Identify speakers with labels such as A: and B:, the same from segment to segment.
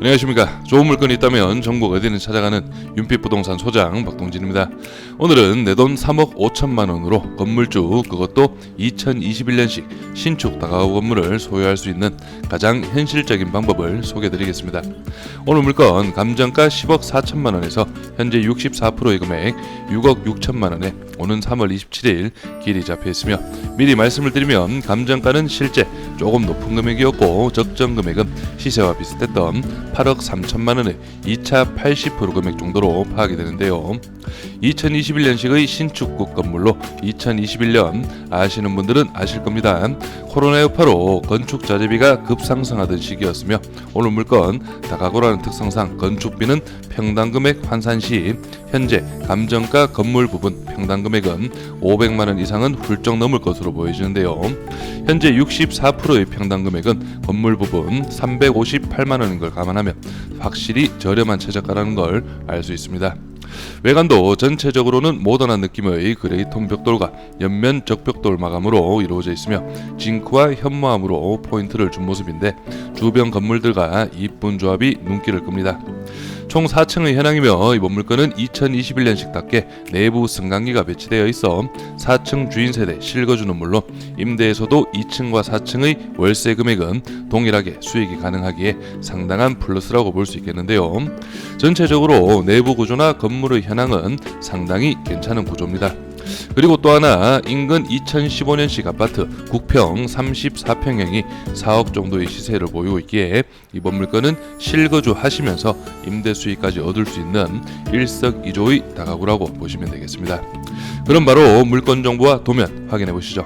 A: 안녕하십니까. 좋은 물건이 있다면 전국 어디든 찾아가는 윤빛부동산 소장 박동진입니다. 오늘은 내돈 3억 5천만 원으로 건물주, 그것도 2021년식 신축 다가구 건물을 소유할 수 있는 가장 현실적인 방법을 소개해드리겠습니다. 오늘 물건 감정가 10억 4천만 원에서 현재 64%의 금액 6억 6천만 원에 오는 3월 27일 길이 잡혀 있으며, 미리 말씀을 드리면 감정가는 실제 조금 높은 금액이었고 적정 금액은 시세와 비슷했던 8억 3천만 원의 2차 80% 금액 정도로 파악이 되는데요. 2021년식의 신축급 건물로 2021년 아시는 분들은 아실 겁니다. 코로나 여파로 건축 자재비가 급상승하던 시기였으며, 오늘 물건 다가구라는 특성상 건축비는 평당 금액 환산 시 현재 감정가 건물 부분 평당 금액은 500만 원 이상은 훌쩍 넘을 것으로 보여지는데요. 현재 64%의 평당 금액은 건물 부분 358만 원인 걸 감안하면 확실히 저렴한 최저가라는 걸 알 수 있습니다. 외관도 전체적으로는 모던한 느낌의 그레이톤 벽돌과 옆면 적벽돌 마감으로 이루어져 있으며 징크와 현무암으로 포인트를 준 모습인데, 주변 건물들과 이쁜 조합이 눈길을 끕니다. 총 4층의 현황이며 이번 물건은 2021년식답게 내부 승강기가 배치되어 있어 4층 주인 세대 실거주는 물론 임대에서도 2층과 4층의 월세 금액은 동일하게 수익이 가능하기에 상당한 플러스라고 볼 수 있겠는데요. 전체적으로 내부 구조나 건물의 현황은 상당히 괜찮은 구조입니다. 그리고 또 하나, 인근 2015년식 아파트 국평 34평형이 4억 정도의 시세를 보이고 있기에 이번 물건은 실거주 하시면서 임대 수익까지 얻을 수 있는 일석이조의 다가구라고 보시면 되겠습니다. 그럼 바로 물건 정보와 도면 확인해 보시죠.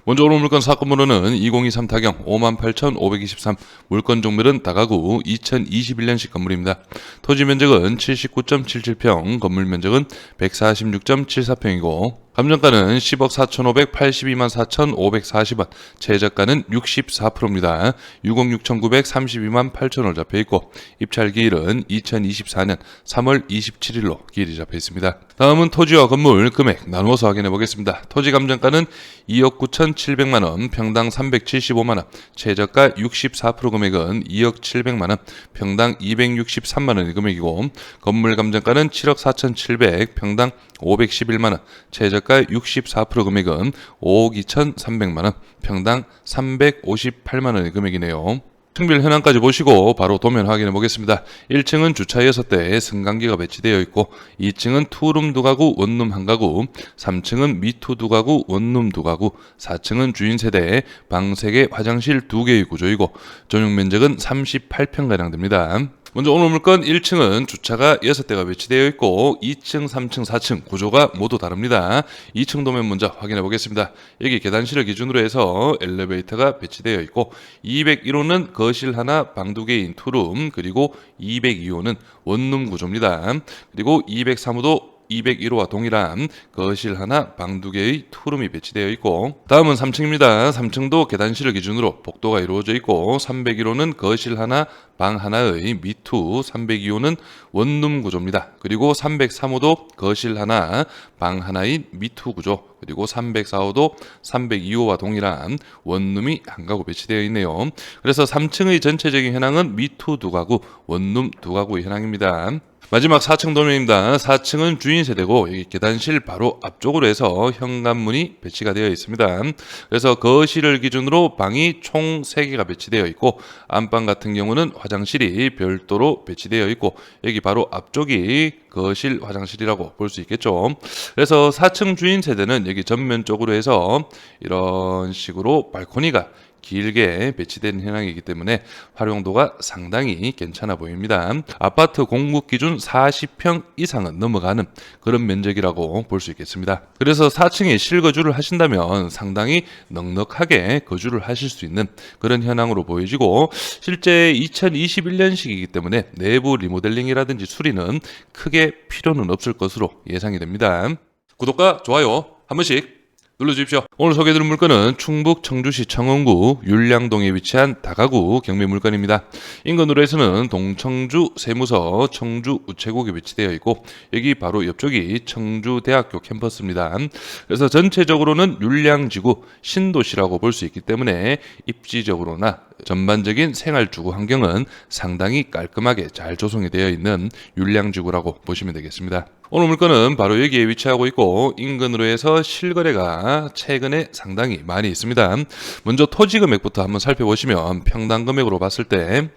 A: 먼저 오늘 물건 사건번호는 2023 타경 58,523, 물건 종별은 다가구 2021년식 건물입니다. 토지 면적은 79.77평, 건물 면적은 146.74평이고 감정가는 10억 4,582만 4,540원, 최저가는 64%입니다. 6억 6,932만 8천원 잡혀있고 입찰 기일은 2024년 3월 27일로 기일이 잡혀있습니다. 다음은 토지와 건물 금액 나누어서 확인해 보겠습니다. 토지 감정가는 2억 9,700만원, 평당 375만원, 최저가 64% 금액은 2억 700만원, 평당 263만원의 금액이고 건물 감정가는 7억 4,700, 평당 511만원, 최저가 64% 금액은 5억 2,300만원, 평당 358만원의 금액이네요. 층별 현황까지 보시고 바로 도면 확인해 보겠습니다. 1층은 주차 6대 승강기가 배치되어 있고 2층은 투룸 2가구 원룸 1가구, 3층은 미투 2가구 원룸 2가구, 4층은 주인 세대 방 3개 화장실 2개의 구조이고 전용 면적은 38평가량 됩니다. 먼저 오늘 물건 1층은 주차가 6대가 배치되어 있고 2층, 3층, 4층 구조가 모두 다릅니다. 2층 도면 먼저 확인해 보겠습니다. 여기 계단실을 기준으로 해서 엘리베이터가 배치되어 있고 201호는 거실 하나, 방 2개인 투룸, 그리고 202호는 원룸 구조입니다. 그리고 203호도 201호와 동일한 거실 하나, 방 2개의 투룸이 배치되어 있고 다음은 3층입니다. 3층도 계단실을 기준으로 복도가 이루어져 있고 301호는 거실 하나, 방 하나의 미투, 302호는 원룸 구조입니다. 그리고 303호도 거실 하나, 방 하나인 미투 구조, 그리고 304호도 302호와 동일한 원룸이 한 가구 배치되어 있네요. 그래서 3층의 전체적인 현황은 미투 2가구, 원룸 2가구의 현황입니다. 마지막 4층 도면입니다. 4층은 주인 세대고 여기 계단실 바로 앞쪽으로 해서 현관문이 배치가 되어 있습니다. 그래서 거실을 기준으로 방이 총 3개가 배치되어 있고 안방 같은 경우는 화장실이 별도로 배치되어 있고 여기 바로 앞쪽이 거실 화장실이라고 볼 수 있겠죠. 그래서 4층 주인 세대는 여기 전면 쪽으로 해서 이런 식으로 발코니가 길게 배치된 현황이기 때문에 활용도가 상당히 괜찮아 보입니다. 아파트 공급 기준 40평 이상은 넘어가는 그런 면적이라고 볼 수 있겠습니다. 그래서 4층에 실거주를 하신다면 상당히 넉넉하게 거주를 하실 수 있는 그런 현황으로 보여지고, 실제 2021년식이기 때문에 내부 리모델링이라든지 수리는 크게 필요는 없을 것으로 예상이 됩니다. 구독과 좋아요 한 번씩 눌러주십시오. 오늘 소개해드릴 물건은 충북 청주시 청원구 율량동에 위치한 다가구 경매 물건입니다. 인근으로 해서는 동청주 세무서 청주 우체국에 위치되어 있고 여기 바로 옆쪽이 청주대학교 캠퍼스입니다. 그래서 전체적으로는 율량지구 신도시라고 볼 수 있기 때문에 입지적으로나 전반적인 생활주거 환경은 상당히 깔끔하게 잘 조성이 되어 있는 율량지구라고 보시면 되겠습니다. 오늘 물건은 바로 여기에 위치하고 있고 인근으로 해서 실거래가 최근에 상당히 많이 있습니다. 먼저 토지 금액부터 한번 살펴보시면 평당 금액으로 봤을 때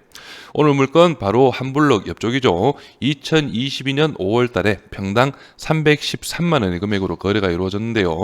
A: 오늘 물건 바로 한 블럭 옆쪽이죠. 2022년 5월 달에 평당 313만 원의 금액으로 거래가 이루어졌는데요.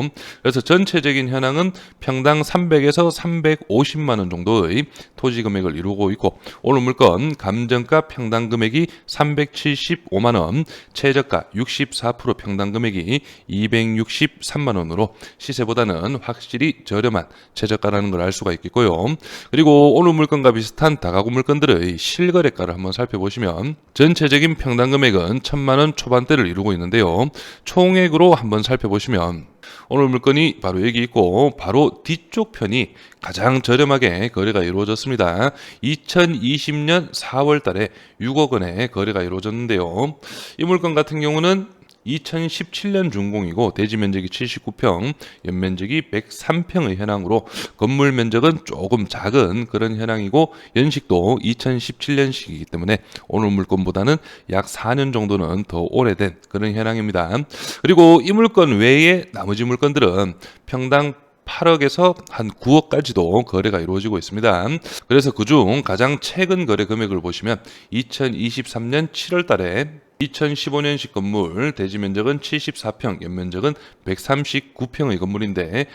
A: 그래서 전체적인 현황은 평당 300에서 350만 원 정도의 토지 금액을 이루고 있고 오늘 물건 감정가 평당 금액이 375만 원, 최저가 64% 평당 금액이 263만 원으로 시세보다는 확실히 저렴한 최저가라는 걸 알 수가 있겠고요. 그리고 오늘 물건과 비슷한 다가구 물건들의 실거래가를 한번 살펴보시면 전체적인 평당 금액은 1,000만 원 초반대를 이루고 있는데요. 총액으로 한번 살펴보시면 오늘 물건이 바로 여기 있고 바로 뒤쪽 편이 가장 저렴하게 거래가 이루어졌습니다. 2020년 4월 달에 6억 원에 거래가 이루어졌는데요. 이 물건 같은 경우는 2017년 준공이고 대지 면적이 79평, 연면적이 103평의 현황으로 건물 면적은 조금 작은 그런 현황이고 연식도 2017년식이기 때문에 오늘 물건보다는 약 4년 정도는 더 오래된 그런 현황입니다. 그리고 이 물건 외에 나머지 물건들은 평당 8억에서 한 9억까지도 거래가 이루어지고 있습니다. 그래서 그중 가장 최근 거래 금액을 보시면 2023년 7월 달에 2015년식 건물 대지 면적은 74평, 연면적은 139평의 건물인데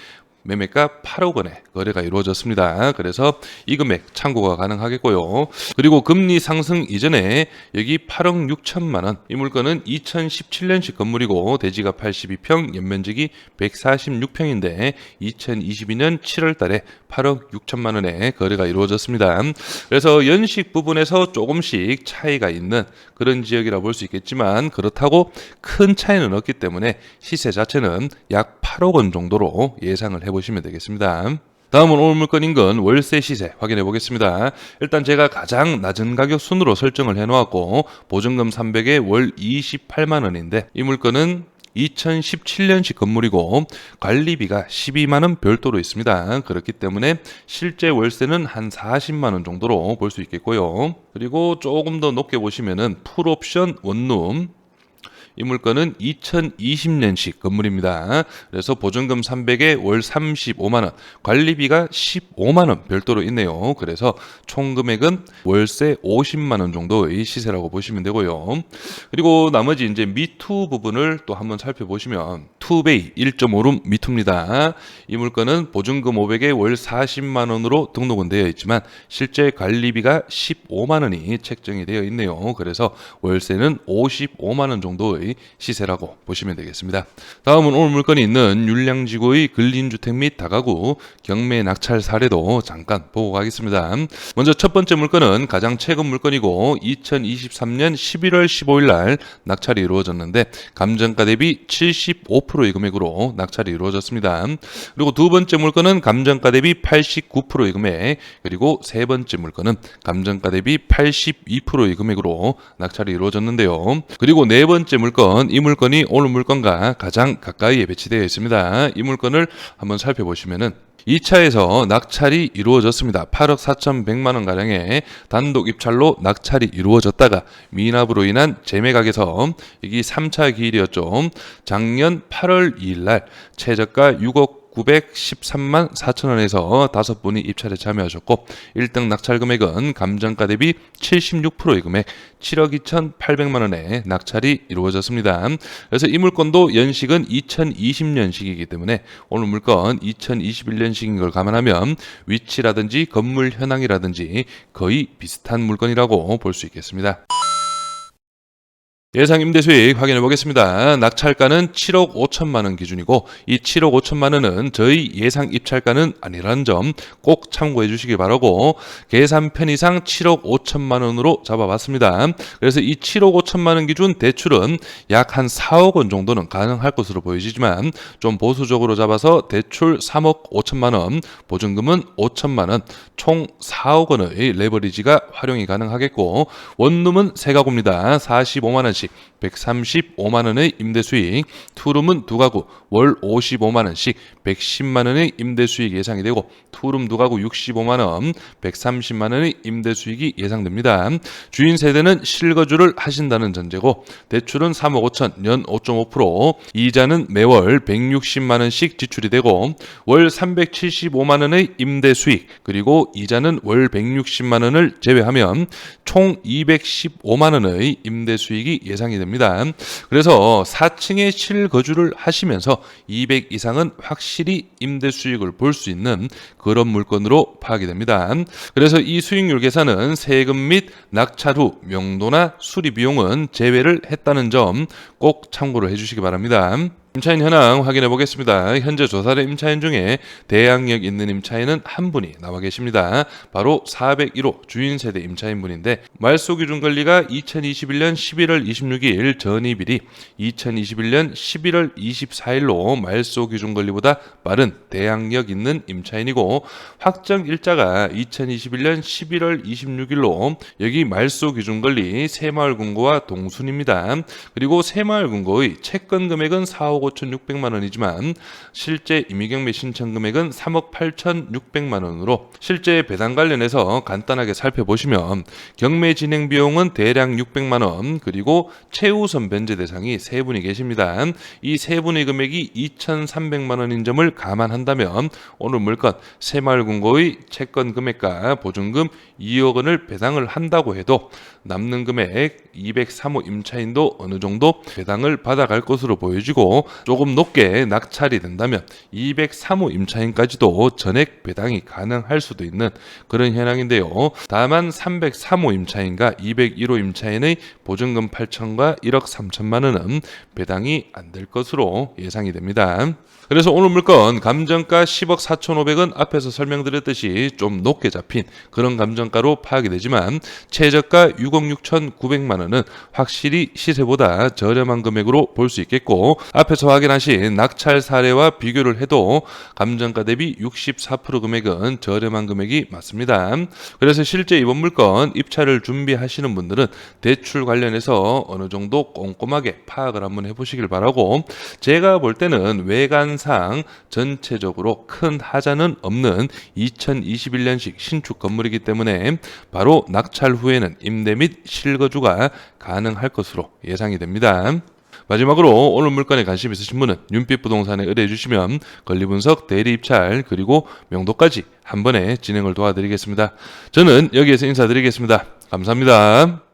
A: 매매가 8억 원에 거래가 이루어졌습니다. 그래서 이 금액 참고가 가능하겠고요. 그리고 금리 상승 이전에 여기 8억 6천만 원, 이 물건은 2017년식 건물이고 대지가 82평, 연면적이 146평인데 2022년 7월 달에 8억 6천만 원에 거래가 이루어졌습니다. 그래서 연식 부분에서 조금씩 차이가 있는 그런 지역이라 볼 수 있겠지만 그렇다고 큰 차이는 없기 때문에 시세 자체는 약 8억 원 정도로 예상을 해보시면 되겠습니다. 다음은 오늘 물건 인근 월세 시세 확인해 보겠습니다. 일단 제가 가장 낮은 가격 순으로 설정을 해 놓았고 보증금 300에 월 28만 원인데 이 물건은 2017년식 건물이고 관리비가 12만 원 별도로 있습니다. 그렇기 때문에 실제 월세는 한 40만 원 정도로 볼 수 있겠고요. 그리고 조금 더 높게 보시면은 풀옵션 원룸, 이 물건은 2020년식 건물입니다. 그래서 보증금 300에 월 35만 원, 관리비가 15만 원 별도로 있네요. 그래서 총 금액은 월세 50만 원 정도의 시세라고 보시면 되고요. 그리고 나머지 이제 미투 부분을 또 한번 살펴보시면 투베이 1.5룸 미투입니다. 이 물건은 보증금 500에 월 40만 원으로 등록은 되어 있지만 실제 관리비가 15만 원이 책정이 되어 있네요. 그래서 월세는 55만 원 정도의 시세라고 보시면 되겠습니다. 다음은 오늘 물건이 있는 율량지구의 근린주택 및 다가구 경매 낙찰 사례도 잠깐 보고 가겠습니다. 먼저 첫 번째 물건은 가장 최근 물건이고 2023년 11월 15일 날 낙찰이 이루어졌는데 감정가 대비 75%의 금액으로 낙찰이 이루어졌습니다. 그리고 두 번째 물건은 감정가 대비 89%의 금액, 그리고 세 번째 물건은 감정가 대비 82%의 금액으로 낙찰이 이루어졌는데요. 그리고 네 번째 물건, 이 물건이 오늘 물건과 가장 가까이에 배치되어 있습니다. 이 물건을 한번 살펴보시면은 2차에서 낙찰이 이루어졌습니다. 8억 4,100만 원 가량의 단독 입찰로 낙찰이 이루어졌다가 미납으로 인한 재매각에서 여기 3차 기일이었죠. 작년 8월 2일 날 최저가 6억 913만 4천 원에서 5분이 입찰에 참여하셨고 1등 낙찰 금액은 감정가 대비 76%의 금액 7억 2,800만 원에 낙찰이 이루어졌습니다. 그래서 이 물건도 연식은 2020년식이기 때문에 오늘 물건 2021년식인 걸 감안하면 위치라든지 건물 현황이라든지 거의 비슷한 물건이라고 볼 수 있겠습니다. 예상 임대 수익 확인해 보겠습니다. 낙찰가는 7억 5천만 원 기준이고 이 7억 5천만 원은 저희 예상 입찰가는 아니라는 점 꼭 참고해 주시기 바라고 계산 편의상 7억 5천만 원으로 잡아봤습니다. 그래서 이 7억 5천만 원 기준 대출은 약 한 4억 원 정도는 가능할 것으로 보여지지만 좀 보수적으로 잡아서 대출 3억 5천만 원, 보증금은 5천만 원, 총 4억 원의 레버리지가 활용이 가능하겠고 원룸은 세 가구입니다. 45만 원씩 135만 원의 임대 수익, 투룸은 두 가구 월 55만 원씩 110만 원의 임대 수익 예상이 되고 투룸 두 가구 65만 원, 130만 원의 임대 수익이 예상됩니다. 주인 세대는 실거주를 하신다는 전제고 대출은 3억 5천 연 5.5%, 이자는 매월 160만 원씩 지출이 되고 월 375만 원의 임대 수익 그리고 이자는 월 160만 원을 제외하면 총 215만 원의 임대 수익이 예상이 됩니다. 그래서 4층에 실거주를 하시면서 200 이상은 확실히 임대 수익을 볼 수 있는 그런 물건으로 파악이 됩니다. 그래서 이 수익률 계산은 세금 및 낙찰 후 명도나 수리 비용은 제외를 했다는 점 꼭 참고를 해주시기 바랍니다. 임차인 현황 확인해 보겠습니다. 현재 조사된 임차인 중에 대항력 있는 임차인은 한 분이 나와 계십니다. 바로 401호 주인세대 임차인분인데 말소 기준 권리가 2021년 11월 26일 전입일이 2021년 11월 24일로 말소 기준 권리보다 빠른 대항력 있는 임차인이고 확정 일자가 2021년 11월 26일로 여기 말소 기준 권리 새마을금고와 동순입니다. 그리고 새마을금고의 채권 금액은 4억 5,600만 원이지만 실제 임의경매 신청 금액은 3억 8,600만 원으로 실제 배당 관련해서 간단하게 살펴보시면 경매 진행 비용은 대략 600만 원 그리고 최우선 변제 대상이 세 분이 계십니다. 이 세 분의 금액이 2,300만 원인 점을 감안한다면 오늘 물건 새마을금고의 채권 금액과 보증금 2억 원을 배당을 한다고 해도 남는 금액 203호 임차인도 어느 정도 배당을 받아갈 것으로 보여지고 조금 높게 낙찰이 된다면 203호 임차인까지도 전액 배당이 가능할 수도 있는 그런 현황인데요. 다만 303호 임차인과 201호 임차인의 보증금 8천과 1억 3천만 원은 배당이 안 될 것으로 예상이 됩니다. 그래서 오늘 물건 감정가 10억 4,500원 앞에서 설명드렸듯이 좀 높게 잡힌 그런 감정가로 파악이 되지만 최저가 6억 6,900만 원은 확실히 시세보다 저렴한 금액으로 볼 수 있겠고 앞에서 확인하신 낙찰 사례와 비교를 해도 감정가 대비 64% 금액은 저렴한 금액이 맞습니다. 그래서 실제 이번 물건 입찰을 준비하시는 분들은 대출 관련해서 어느 정도 꼼꼼하게 파악을 한번 해보시길 바라고 제가 볼 때는 외관상 전체적으로 큰 하자는 없는 2021년식 신축 건물이기 때문에 바로 낙찰 후에는 임대 및 실거주가 가능할 것으로 예상이 됩니다. 마지막으로 오늘 물건에 관심 있으신 분은 윤빛부동산에 의뢰해 주시면 권리분석, 대리입찰 그리고 명도까지 한 번에 진행을 도와드리겠습니다. 저는 여기에서 인사드리겠습니다. 감사합니다.